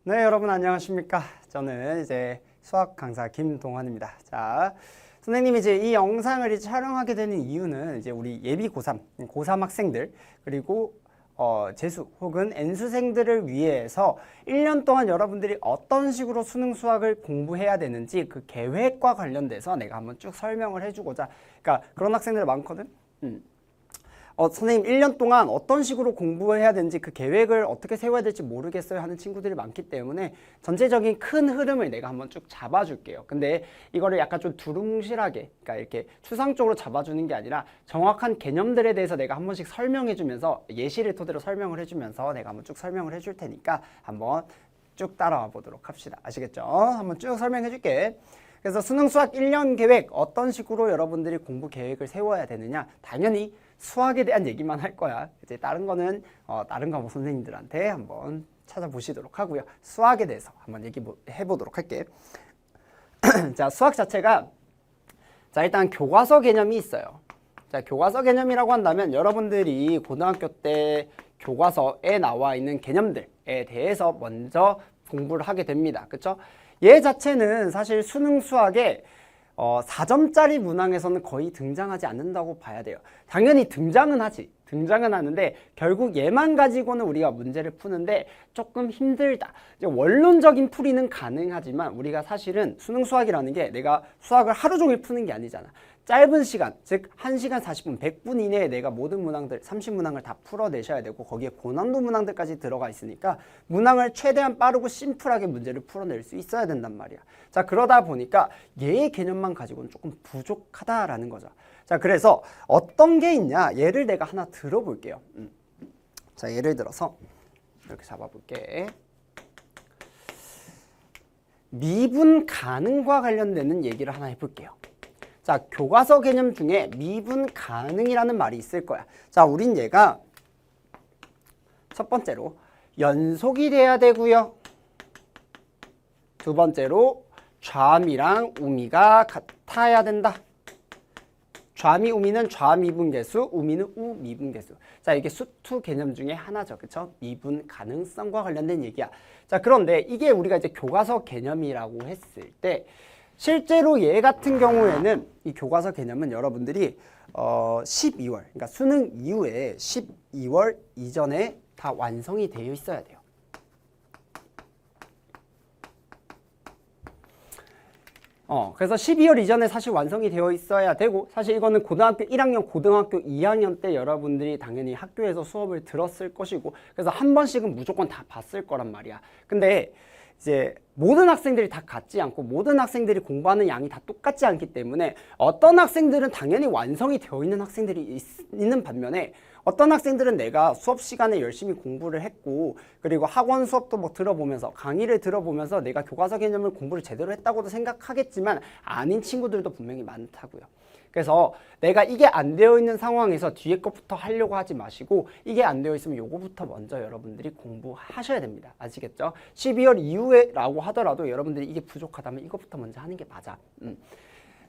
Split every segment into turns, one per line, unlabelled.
네, 여러분 안녕하십니까? 저는 이제 수학 강사 김동환입니다. 자, 선생님이 이제 이 영상을 이제 촬영하게 되는 이유는 이제 우리 예비 고3 학생들 그리고 재수 혹은 N수생들을 위해서 1년 동안 여러분들이 어떤 식으로 수능 수학을 공부해야 되는지 그 계획과 관련돼서 내가 한번 쭉 설명을 해주고자. 그러니까 그런 학생들 많거든. 선생님 1년 동안 어떤 식으로 공부해야 되는지 그 계획을 어떻게 세워야 될지 모르겠어요 하는 친구들이 많기 때문에 전체적인 큰 흐름을 내가 한번 쭉 잡아줄게요. 근데 이거를 약간 좀 두루뭉실하게, 그러니까 이렇게 추상적으로 잡아주는 게 아니라 정확한 개념들에 대해서 내가 한 번씩 설명해주면서 예시를 토대로 설명을 해주면서 내가 한번 쭉 설명을 해줄 테니까 한번 쭉 따라와 보도록 합시다. 아시겠죠? 한번 쭉 설명해 줄게. 그래서 수능 수학 1년 계획 어떤 식으로 여러분들이 공부 계획을 세워야 되느냐, 당연히 수학에 대한 얘기만 할 거야. 이제 다른 거는 다른 과목 선생님들한테 한번 찾아보시도록 하고요. 수학에 대해서 한번 얘기해 보도록 할게. 자, 수학 자체가 일단 교과서 개념이 있어요. 자, 교과서 개념이라고 한다면 여러분들이 고등학교 때 교과서에 나와 있는 개념들에 대해서 먼저 공부를 하게 됩니다. 그렇죠? 얘 자체는 사실 수능 수학에 4점짜리 문항에서는 거의 등장하지 않는다고 봐야 돼요. 당연히 등장은 하는데 결국 얘만 가지고는 우리가 문제를 푸는데 조금 힘들다. 이제 원론적인 풀이는 가능하지만 우리가 사실은 수능 수학이라는 게 내가 수학을 하루 종일 푸는 게 아니잖아. 짧은 시간, 즉 1시간 40분, 100분 이내에 내가 모든 문항들, 30문항을 다 풀어내셔야 되고 거기에 고난도 문항들까지 들어가 있으니까 문항을 최대한 빠르고 심플하게 문제를 풀어낼 수 있어야 된단 말이야. 자, 그러다 보니까 얘의 개념만 가지고는 조금 부족하다라는 거죠. 자, 그래서 어떤 게 있냐? 얘를 내가 하나 들어볼게요. 자, 예를 들어서 이렇게 잡아볼게. 미분 가능과 관련되는 얘기를 하나 해볼게요. 자, 교과서 개념 중에 미분 가능이라는 말이 있을 거야. 자, 우린 얘가 첫 번째로 연속이 돼야 되고요. 두 번째로 좌미랑 우미가 같아야 된다. 좌미, 우미는 좌미분계수, 우미는 우미분계수. 자, 이게 수투 개념 중에 하나죠. 그쵸? 미분 가능성과 관련된 얘기야. 자, 그런데 이게 우리가 이제 교과서 개념이라고 했을 때 실제로 얘 같은 경우에는 이 교과서 개념은 여러분들이 12월, 그러니까 수능 이후에 12월 이전에 다 완성이 되어 있어야 돼요. 그래서 12월 이전에 사실 완성이 되어 있어야 되고, 사실 이거는 고등학교 1학년, 고등학교 2학년 때 여러분들이 당연히 학교에서 수업을 들었을 것이고, 그래서 한 번씩은 무조건 다 봤을 거란 말이야. 근데 이제 모든 학생들이 다 같지 않고 모든 학생들이 공부하는 양이 다 똑같지 않기 때문에 어떤 학생들은 당연히 완성이 되어 있는 학생들이 있는 반면에 어떤 학생들은 내가 수업 시간에 열심히 공부를 했고 그리고 학원 수업도 뭐 들어보면서 강의를 들어보면서 내가 교과서 개념을 공부를 제대로 했다고도 생각하겠지만 아닌 친구들도 분명히 많다고요. 그래서 내가 이게 안 되어 있는 상황에서 뒤에 것부터 하려고 하지 마시고 이게 안 되어 있으면 요거부터 먼저 여러분들이 공부하셔야 됩니다. 아시겠죠? 12월 이후에 라고 하더라도 여러분들이 이게 부족하다면 이것부터 먼저 하는 게 맞아.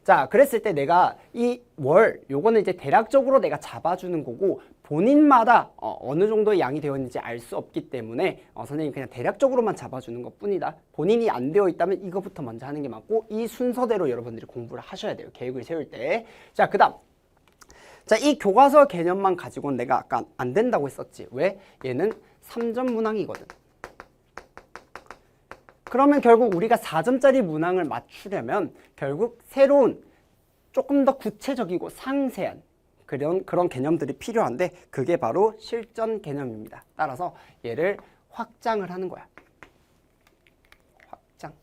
자, 그랬을 때 내가 이 월, 요거는 이제 대략적으로 내가 잡아주는 거고 본인마다 어느 정도의 양이 되어 있는지 알 수 없기 때문에 선생님이 그냥 대략적으로만 잡아주는 것 뿐이다. 본인이 안 되어 있다면 이거부터 먼저 하는 게 맞고 이 순서대로 여러분들이 공부를 하셔야 돼요. 계획을 세울 때. 자, 그 다음. 자, 이 교과서 개념만 가지고는 내가 아까 안 된다고 했었지. 왜? 얘는 3점 문항이거든. 그러면 결국 우리가 4점짜리 문항을 맞추려면 결국 새로운 조금 더 구체적이고 상세한 그런 개념들이 필요한데 그게 바로 실전 개념입니다. 따라서 얘를 확장을 하는 거야. 확장.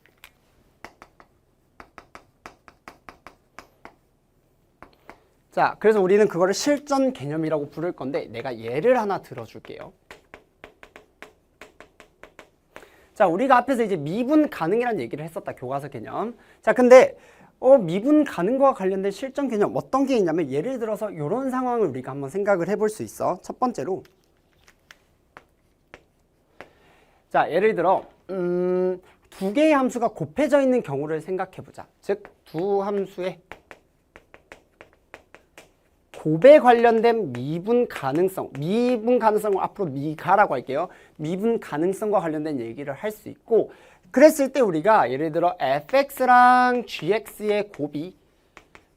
자, 그래서 우리는 그거를 실전 개념이라고 부를 건데 내가 예를 하나 들어줄게요. 자, 우리가 앞에서 이제 미분 가능이라는 얘기를 했었다. 교과서 개념. 자, 근데 미분 가능과 관련된 실전 개념 어떤 게 있냐면 예를 들어서 이런 상황을 우리가 한번 생각을 해볼 수 있어. 첫 번째로 자, 예를 들어 두 개의 함수가 곱해져 있는 경우를 생각해 보자. 즉, 두 함수의 곱에 관련된 미분 가능성, 미분 가능성을 앞으로 미가라고 할게요. 미분 가능성과 관련된 얘기를 할 수 있고, 그랬을 때 우리가 예를 들어 fx랑 gx의 곱이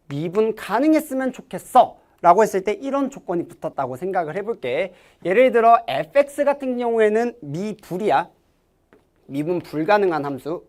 미분 가능했으면 좋겠어 라고 했을 때 이런 조건이 붙었다고 생각을 해볼게. 예를 들어 fx 같은 경우에는 미불이야. 미분 불가능한 함수.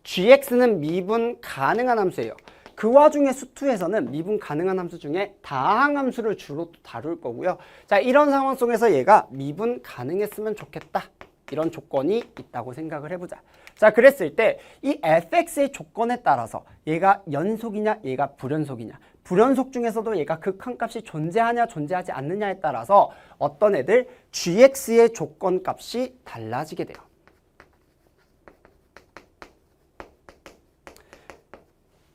gx는 미분 가능한 함수예요. 그 와중에 수투에서는 미분 가능한 함수 중에 다항함수를 주로 다룰 거고요. 자, 이런 상황 속에서 얘가 미분 가능했으면 좋겠다. 이런 조건이 있다고 생각을 해보자. 자, 그랬을 때 이 fx의 조건에 따라서 얘가 연속이냐 얘가 불연속이냐, 불연속 중에서도 얘가 극한값이 존재하냐 존재하지 않느냐에 따라서 어떤 애들 gx의 조건값이 달라지게 돼요.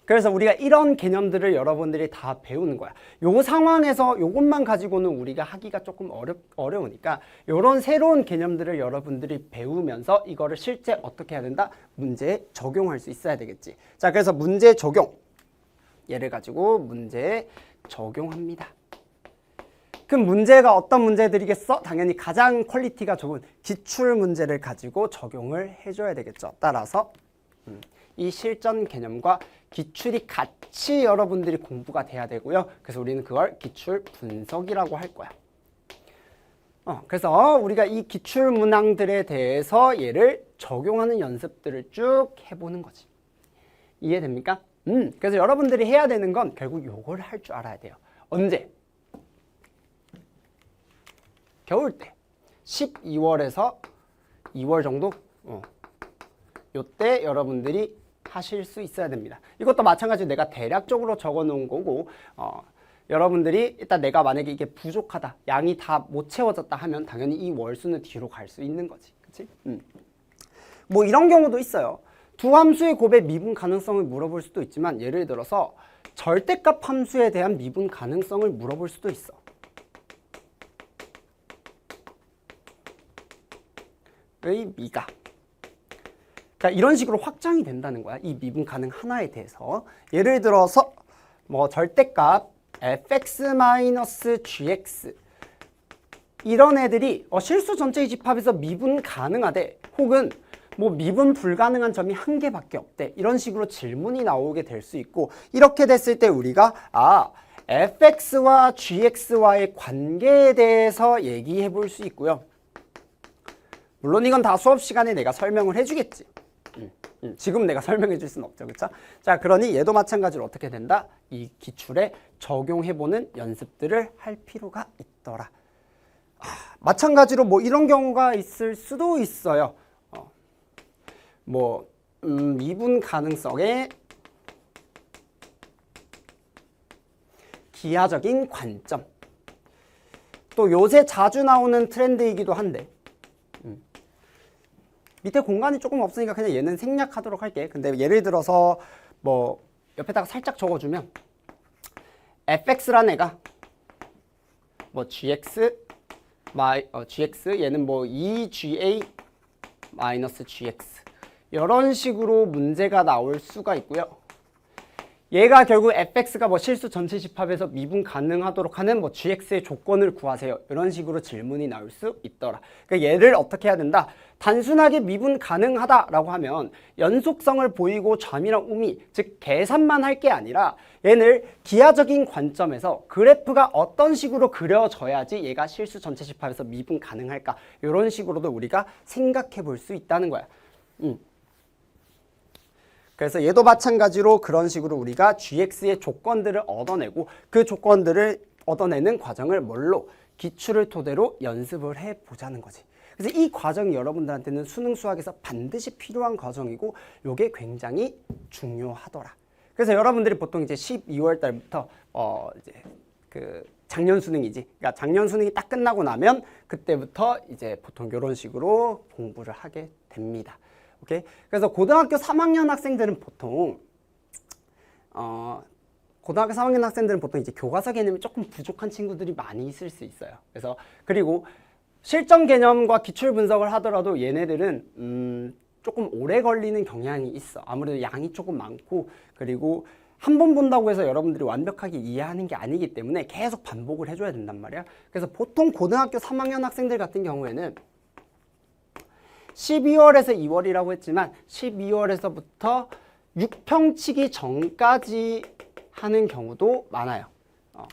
그래서 우리가 이런 개념들을 여러분들이 다 배우는 거야. 요 상황에서 요것만 가지고는 우리가 하기가 조금 어려우니까 이런 새로운 개념들을 여러분들이 배우면서 이거를 실제 어떻게 해야 된다? 문제에 적용할 수 있어야 되겠지. 자, 그래서 문제 적용. 얘를 가지고 문제에 적용합니다. 그럼 문제가 어떤 문제들이겠어? 당연히 가장 퀄리티가 좋은 기출 문제를 가지고 적용을 해줘야 되겠죠. 따라서 이 실전 개념과 기출이 같이 여러분들이 공부가 돼야 되고요. 그래서 우리는 그걸 기출 분석이라고 할 거야. 그래서 우리가 이 기출 문항들에 대해서 얘를 적용하는 연습들을 쭉 해보는 거지. 이해됩니까? 그래서 여러분들이 해야 되는 건 결국 요걸 할 줄 알아야 돼요. 언제? 겨울 때 12월에서 2월 정도? 요때 여러분들이 하실 수 있어야 됩니다. 이것도 마찬가지로 내가 대략적으로 적어 놓은 거고, 여러분들이 일단 내가 만약에 이게 부족하다, 양이 다 못 채워졌다 하면 당연히 이 월수는 뒤로 갈 수 있는 거지. 그치? 뭐 이런 경우도 있어요. 두 함수의 곱의 미분 가능성을 물어볼 수도 있지만, 예를 들어서 절대값 함수에 대한 미분 가능성을 물어볼 수도 있어. 의 미가. 그러니까 이런 식으로 확장이 된다는 거야. 이 미분 가능 하나에 대해서. 예를 들어서 뭐 절대값 fx-gx 이런 애들이 실수 전체의 집합에서 미분 가능하대, 혹은 뭐 미분 불가능한 점이 한 개밖에 없대, 이런 식으로 질문이 나오게 될 수 있고, 이렇게 됐을 때 우리가 fx와 gx와의 관계에 대해서 얘기해 볼 수 있고요. 물론 이건 다 수업 시간에 내가 설명을 해주겠지. 지금 내가 설명해 줄 수는 없죠. 그렇죠? 자, 그러니 얘도 마찬가지로 어떻게 된다? 이 기출에 적용해보는 연습들을 할 필요가 있더라. 마찬가지로 뭐 이런 경우가 있을 수도 있어요. 미분 가능성의 기하적인 관점. 또 요새 자주 나오는 트렌드이기도 한데, 밑에 공간이 조금 없으니까 그냥 얘는 생략하도록 할게. 근데 예를 들어서 뭐 옆에다가 살짝 적어주면 fx라는 애가 뭐 gx 얘는 뭐 2ga 마이너스 gx 이런 식으로 문제가 나올 수가 있고요. 얘가 결국 fx가 뭐 실수 전체 집합에서 미분 가능하도록 하는 뭐 gx의 조건을 구하세요, 이런 식으로 질문이 나올 수 있더라. 그러니까 얘를 어떻게 해야 된다? 단순하게 미분 가능하다라고 하면 연속성을 보이고 점이랑 우미, 즉 계산만 할 게 아니라 얘를 기하적인 관점에서 그래프가 어떤 식으로 그려져야지 얘가 실수 전체 집합에서 미분 가능할까, 이런 식으로도 우리가 생각해 볼 수 있다는 거야. 그래서 얘도 마찬가지로 그런 식으로 우리가 gx의 조건들을 얻어내고, 그 조건들을 얻어내는 과정을 뭘로? 기출을 토대로 연습을 해보자는 거지. 그래서 이 과정이 여러분들한테는 수능 수학에서 반드시 필요한 과정이고, 이게 굉장히 중요하더라. 그래서 여러분들이 보통 이제 12월 달부터 이제 그 작년 수능이지. 그러니까 작년 수능이 딱 끝나고 나면 그때부터 이제 보통 이런 식으로 공부를 하게 됩니다. 오케이? 그래서 고등학교 3학년 학생들은 보통 이제 교과서 개념이 조금 부족한 친구들이 많이 있을 수 있어요. 그래서 그리고 실전 개념과 기출 분석을 하더라도 얘네들은 조금 오래 걸리는 경향이 있어. 아무래도 양이 조금 많고, 그리고 한 번 본다고 해서 여러분들이 완벽하게 이해하는 게 아니기 때문에 계속 반복을 해줘야 된단 말이야. 그래서 보통 고등학교 3학년 학생들 같은 경우에는 12월에서 2월이라고 했지만 12월에서부터 6평 치기 전까지 하는 경우도 많아요.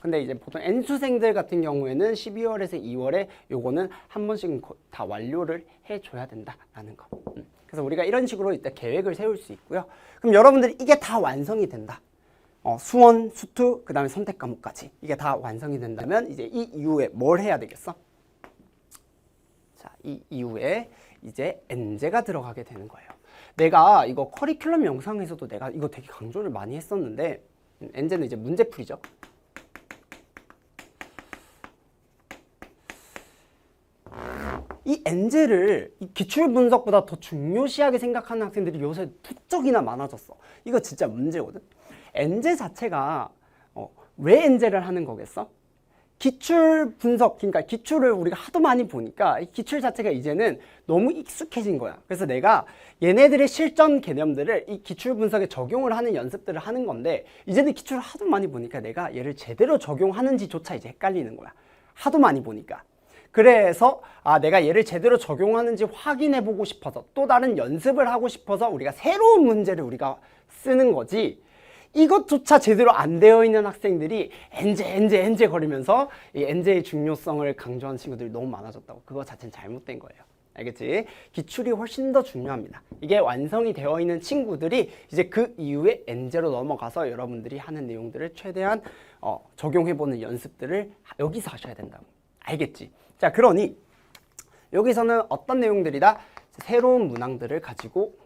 근데 이제 보통 N수생들 같은 경우에는 12월에서 2월에 요거는 한 번씩은 다 완료를 해줘야 된다라는 거. 그래서 우리가 이런 식으로 이때 계획을 세울 수 있고요. 그럼 여러분들이 이게 다 완성이 된다. 수원, 수투, 그 다음에 선택 과목까지 이게 다 완성이 된다면 이제 이 이후에 뭘 해야 되겠어? 자, 이 이후에 이제 N제가 들어가게 되는 거예요. 내가 이거 커리큘럼 영상에서도 내가 이거 되게 강조를 많이 했었는데 N제는 이제 문제풀이죠. 이 N제를 이 기출 분석보다 더 중요시하게 생각하는 학생들이 요새 부쩍이나 많아졌어. 이거 진짜 문제거든. N제 자체가 왜 N제를 하는 거겠어? 기출 분석, 그러니까 기출을 우리가 하도 많이 보니까 이 기출 자체가 이제는 너무 익숙해진 거야. 그래서 내가 얘네들의 실전 개념들을 이 기출 분석에 적용을 하는 연습들을 하는 건데 이제는 기출을 하도 많이 보니까 내가 얘를 제대로 적용하는지조차 이제 헷갈리는 거야. 하도 많이 보니까. 그래서 내가 얘를 제대로 적용하는지 확인해 보고 싶어서 또 다른 연습을 하고 싶어서 우리가 새로운 문제를 우리가 쓰는 거지 이것조차 제대로 안 되어 있는 학생들이 엔제 거리면서 이 엔제의 중요성을 강조하는 친구들이 너무 많아졌다고. 그거 자체는 잘못된 거예요. 알겠지? 기출이 훨씬 더 중요합니다. 이게 완성이 되어 있는 친구들이 이제 그 이후에 엔제로 넘어가서 여러분들이 하는 내용들을 최대한 적용해보는 연습들을 여기서 하셔야 된다고. 알겠지? 자, 그러니 여기서는 어떤 내용들이다? 새로운 문항들을 가지고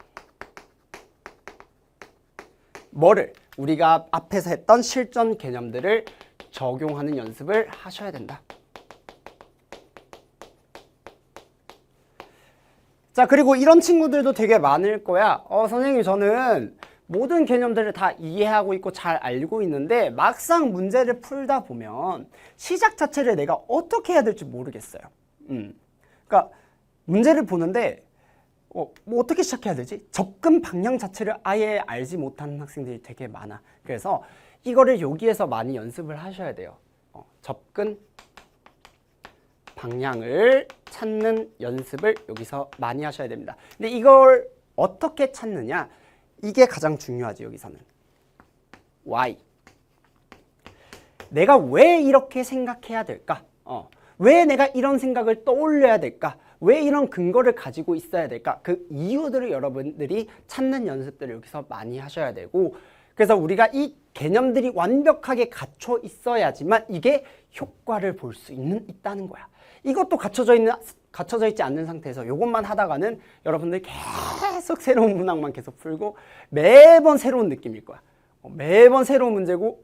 뭐를? 우리가 앞에서 했던 실전 개념들을 적용하는 연습을 하셔야 된다. 자, 그리고 이런 친구들도 되게 많을 거야. 선생님, 저는 모든 개념들을 다 이해하고 있고 잘 알고 있는데 막상 문제를 풀다 보면 시작 자체를 내가 어떻게 해야 될지 모르겠어요. 그러니까 문제를 보는데 뭐 어떻게 시작해야 되지? 접근 방향 자체를 아예 알지 못하는 학생들이 되게 많아. 그래서 이거를 여기에서 많이 연습을 하셔야 돼요. 접근 방향을 찾는 연습을 여기서 많이 하셔야 됩니다. 근데 이걸 어떻게 찾느냐? 이게 가장 중요하지, 여기서는. Why? 내가 왜 이렇게 생각해야 될까? 왜 내가 이런 생각을 떠올려야 될까? 왜 이런 근거를 가지고 있어야 될까? 그 이유들을 여러분들이 찾는 연습들을 여기서 많이 하셔야 되고, 그래서 우리가 이 개념들이 완벽하게 갖춰 있어야지만 이게 효과를 볼 수 있다는 거야. 이것도 갖춰져 있지 않는 상태에서 이것만 하다가는 여러분들 계속 새로운 문항만 계속 풀고 매번 새로운 느낌일 거야. 매번 새로운 문제고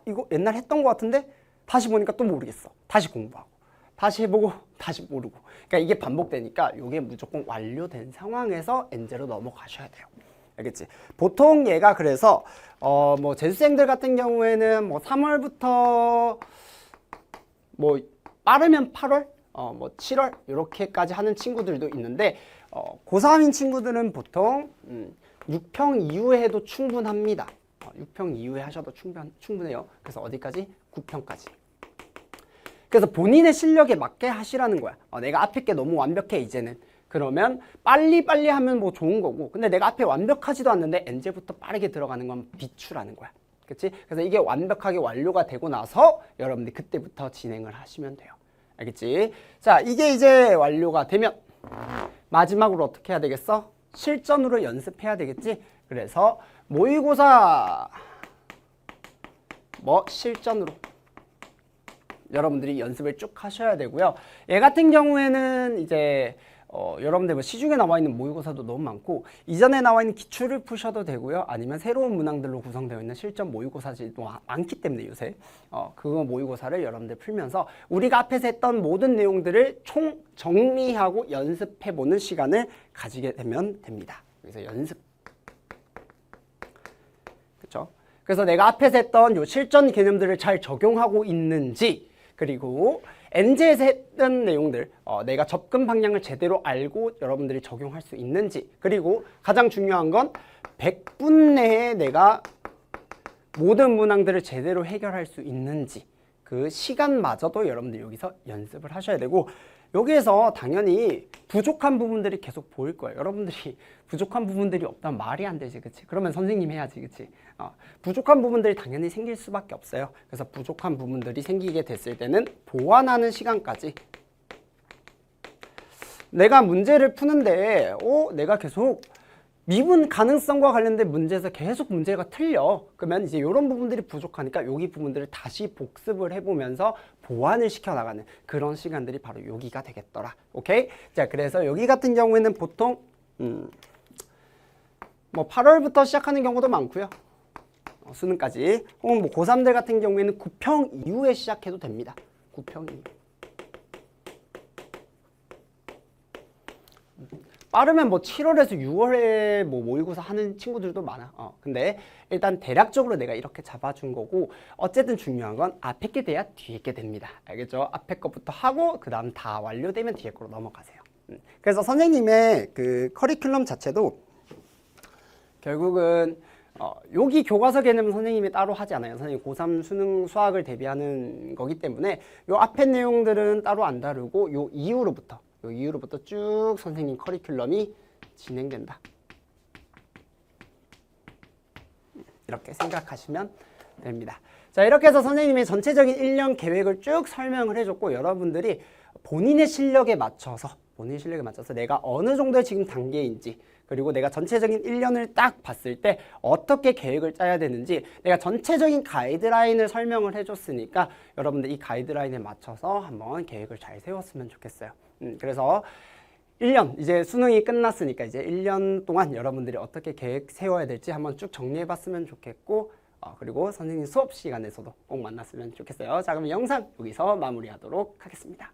이거 옛날 했던 것 같은데 다시 보니까 또 모르겠어. 다시 공부하고 다시 해보고 다시 모르고. 그러니까 이게 반복되니까 이게 무조건 완료된 상황에서 N제로 넘어가셔야 돼요. 알겠지? 보통 얘가 그래서 뭐 재수생들 같은 경우에는 뭐 3월부터 뭐 빠르면 8월, 뭐 7월 이렇게까지 하는 친구들도 있는데 고3인 친구들은 보통 6평 이후에 해도 충분합니다. 6평 이후에 하셔도 충분해요. 그래서 어디까지? 9평까지. 그래서 본인의 실력에 맞게 하시라는 거야. 내가 앞에 게 너무 완벽해 이제는. 그러면 빨리 하면 뭐 좋은 거고, 근데 내가 앞에 완벽하지도 않는데 N제부터 빠르게 들어가는 건 비추라는 거야. 그치? 그래서 이게 완벽하게 완료가 되고 나서 여러분들이 그때부터 진행을 하시면 돼요. 알겠지? 자, 이게 이제 완료가 되면 마지막으로 어떻게 해야 되겠어? 실전으로 연습해야 되겠지? 그래서 모의고사 실전으로 여러분들이 연습을 쭉 하셔야 되고요. 얘 같은 경우에는 이제 여러분들 뭐 시중에 나와 있는 모의고사도 너무 많고 이전에 나와 있는 기출을 푸셔도 되고요. 아니면 새로운 문항들로 구성되어 있는 실전 모의고사들도 많기 때문에 요새 그거 모의고사를 여러분들 풀면서 우리가 앞에서 했던 모든 내용들을 총 정리하고 연습해보는 시간을 가지게 되면 됩니다. 그래서 연습. 그렇죠? 그래서 내가 앞에서 했던 요 실전 개념들을 잘 적용하고 있는지, 그리고 N제에서 했던 내용들 내가 접근 방향을 제대로 알고 여러분들이 적용할 수 있는지, 그리고 가장 중요한 건 100분 내에 내가 모든 문항들을 제대로 해결할 수 있는지 그 시간마저도 여러분들이 여기서 연습을 하셔야 되고, 여기에서 당연히 부족한 부분들이 계속 보일 거예요. 여러분들이 부족한 부분들이 없다면 말이 안 되지, 그치? 그러면 선생님 해야지, 그치? 부족한 부분들이 당연히 생길 수밖에 없어요. 그래서 부족한 부분들이 생기게 됐을 때는 보완하는 시간까지, 내가 문제를 푸는데 내가 계속 미분 가능성과 관련된 문제에서 계속 문제가 틀려. 그러면 이제 이런 부분들이 부족하니까 여기 부분들을 다시 복습을 해보면서 보완을 시켜나가는 그런 시간들이 바로 여기가 되겠더라. 오케이? 자, 그래서 여기 같은 경우에는 보통 뭐 8월부터 시작하는 경우도 많고요. 수능까지. 혹은 뭐 고3들 같은 경우에는 9평 이후에 시작해도 됩니다. 9평 이후. 빠르면 뭐 7월에서 6월에 뭐 모의고사 하는 친구들도 많아. 근데 일단 대략적으로 내가 이렇게 잡아준 거고, 어쨌든 중요한 건 앞에 게 돼야 뒤에 게 됩니다. 알겠죠? 앞에 거부터 하고 그 다음 다 완료되면 뒤에 거로 넘어가세요. 그래서 선생님의 그 커리큘럼 자체도 결국은 여기 교과서 개념은 선생님이 따로 하지 않아요. 선생님 고3 수능 수학을 대비하는 거기 때문에 요 앞에 내용들은 따로 안 다루고 요 이후로부터 쭉 선생님 커리큘럼이 진행된다. 이렇게 생각하시면 됩니다. 자, 이렇게 해서 선생님이 전체적인 1년 계획을 쭉 설명을 해줬고, 여러분들이 본인의 실력에 맞춰서 내가 어느 정도의 지금 단계인지, 그리고 내가 전체적인 1년을 딱 봤을 때 어떻게 계획을 짜야 되는지 내가 전체적인 가이드라인을 설명을 해줬으니까 여러분들 이 가이드라인에 맞춰서 한번 계획을 잘 세웠으면 좋겠어요. 그래서 1년, 이제 수능이 끝났으니까 이제 1년 동안 여러분들이 어떻게 계획 세워야 될지 한번 쭉 정리해봤으면 좋겠고, 그리고 선생님 수업 시간에서도 꼭 만났으면 좋겠어요. 자, 그럼 영상 여기서 마무리하도록 하겠습니다.